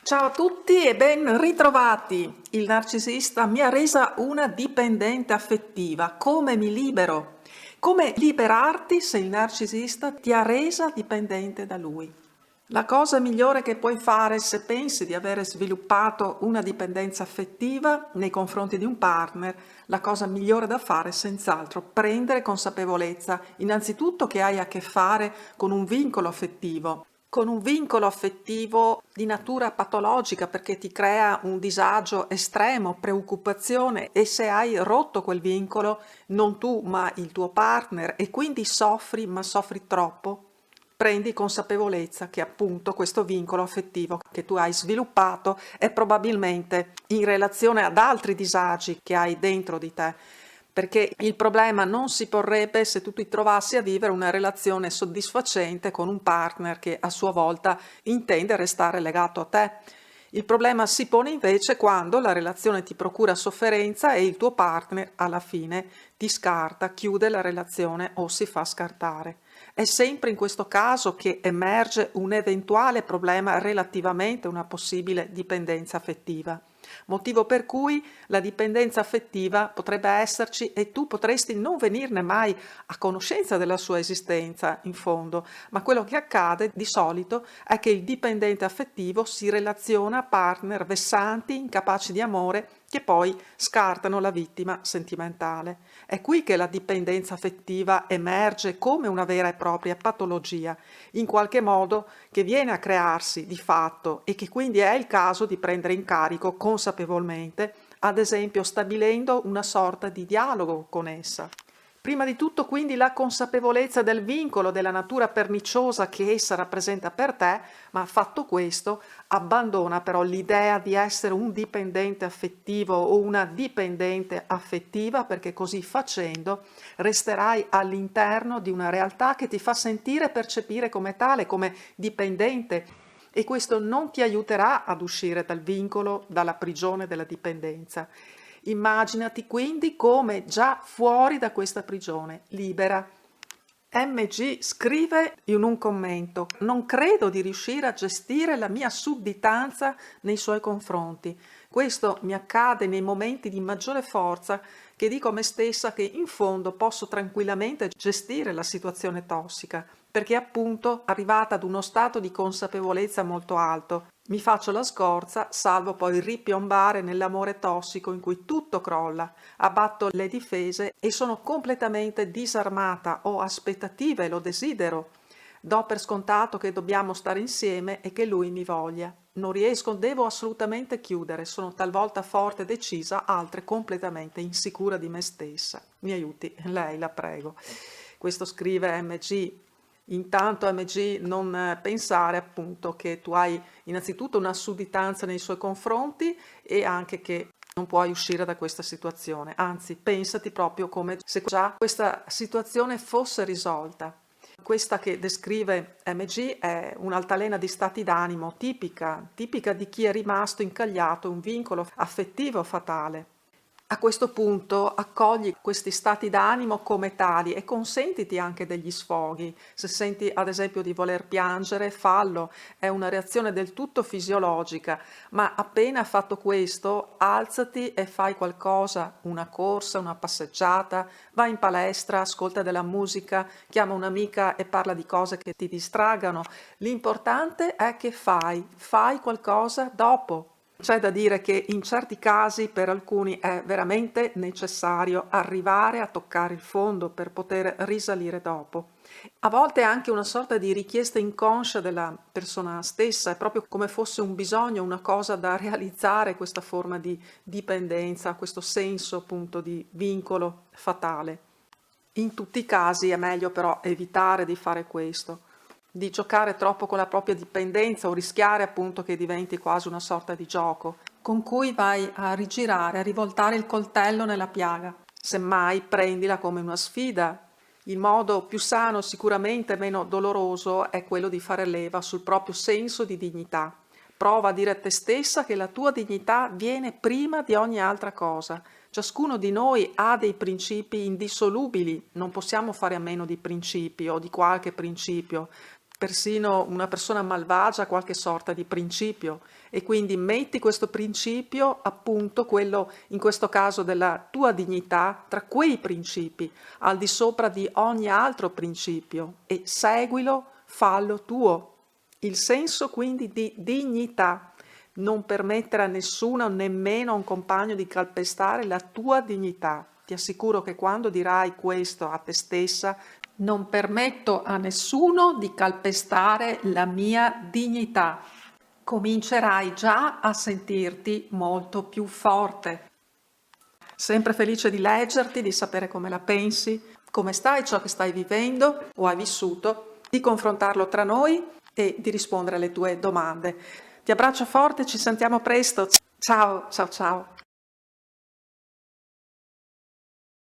Ciao a tutti e ben ritrovati! Il narcisista mi ha resa una dipendente affettiva. Come mi libero? Come liberarti se il narcisista ti ha resa dipendente da lui? La cosa migliore che puoi fare se pensi di avere sviluppato una dipendenza affettiva nei confronti di un partner, la cosa migliore da fare è senz'altro prendere consapevolezza innanzitutto che hai a che fare con un vincolo affettivo di natura patologica perché ti crea un disagio estremo, preoccupazione e se hai rotto quel vincolo, non tu ma il tuo partner e quindi soffri, ma soffri troppo, prendi consapevolezza che appunto questo vincolo affettivo che tu hai sviluppato è probabilmente in relazione ad altri disagi che hai dentro di te. Perché il problema non si porrebbe se tu ti trovassi a vivere una relazione soddisfacente con un partner che a sua volta intende restare legato a te. Il problema si pone invece quando la relazione ti procura sofferenza e il tuo partner alla fine ti scarta, chiude la relazione o si fa scartare. È sempre in questo caso che emerge un eventuale problema relativamente a una possibile dipendenza affettiva. Motivo per cui la dipendenza affettiva potrebbe esserci e tu potresti non venirne mai a conoscenza della sua esistenza, in fondo, ma quello che accade di solito è che il dipendente affettivo si relaziona a partner vessanti, incapaci di amore, che poi scartano la vittima sentimentale. È qui che la dipendenza affettiva emerge come una vera e propria patologia, in qualche modo che viene a crearsi di fatto e che quindi è il caso di prendere in carico consapevolmente, ad esempio stabilendo una sorta di dialogo con essa. Prima di tutto quindi la consapevolezza del vincolo, della natura perniciosa che essa rappresenta per te, ma fatto questo abbandona però l'idea di essere un dipendente affettivo o una dipendente affettiva perché così facendo resterai all'interno di una realtà che ti fa sentire e percepire come tale, come dipendente e questo non ti aiuterà ad uscire dal vincolo, dalla prigione della dipendenza. Immaginati quindi come già fuori da questa prigione, libera. MG scrive in un commento: non credo di riuscire a gestire la mia sudditanza nei suoi confronti. Questo mi accade nei momenti di maggiore forza che dico a me stessa che in fondo posso tranquillamente gestire la situazione tossica, perché appunto arrivata ad uno stato di consapevolezza molto alto, mi faccio la scorza, salvo poi ripiombare nell'amore tossico in cui tutto crolla, abbatto le difese e sono completamente disarmata, ho aspettative, lo desidero. Do per scontato che dobbiamo stare insieme e che lui mi voglia. Non riesco, devo assolutamente chiudere, sono talvolta forte e decisa, altre completamente insicura di me stessa. Mi aiuti, lei, la prego. Questo scrive MG. Intanto MG non pensare appunto che tu hai innanzitutto una sudditanza nei suoi confronti e anche che non puoi uscire da questa situazione, anzi pensati proprio come se già questa situazione fosse risolta. Questa che descrive MG è un'altalena di stati d'animo tipica di chi è rimasto incagliato in un vincolo affettivo fatale. A questo punto accogli questi stati d'animo come tali e consentiti anche degli sfoghi. Se senti ad esempio di voler piangere, fallo, è una reazione del tutto fisiologica, ma appena fatto questo, alzati e fai qualcosa, una corsa, una passeggiata, vai in palestra, ascolta della musica, chiama un'amica e parla di cose che ti distraggano. L'importante è che fai qualcosa dopo. C'è da dire che in certi casi per alcuni è veramente necessario arrivare a toccare il fondo per poter risalire dopo. A volte è anche una sorta di richiesta inconscia della persona stessa, è proprio come fosse un bisogno, una cosa da realizzare, questa forma di dipendenza, questo senso appunto di vincolo fatale. In tutti i casi è meglio però evitare di fare questo, di giocare troppo con la propria dipendenza o rischiare appunto che diventi quasi una sorta di gioco con cui vai a rigirare, a rivoltare il coltello nella piaga. Semmai prendila come una sfida. Il modo più sano, sicuramente meno doloroso, è quello di fare leva sul proprio senso di dignità. Prova a dire a te stessa che la tua dignità viene prima di ogni altra cosa. Ciascuno di noi ha dei principi indissolubili, non possiamo fare a meno di principi o di qualche principio. persino una persona malvagia qualche sorta di principio, e quindi metti questo principio, appunto quello in questo caso della tua dignità, tra quei principi, al di sopra di ogni altro principio, e seguilo, fallo tuo. Il senso quindi di dignità, non permettere a nessuno, nemmeno a un compagno, di calpestare la tua dignità. Ti assicuro che quando dirai questo a te stessa: non permetto a nessuno di calpestare la mia dignità, comincerai già a sentirti molto più forte. Sempre felice di leggerti, di sapere come la pensi, come stai, ciò che stai vivendo o hai vissuto, di confrontarlo tra noi e di rispondere alle tue domande. Ti abbraccio forte, ci sentiamo presto. Ciao, ciao, ciao.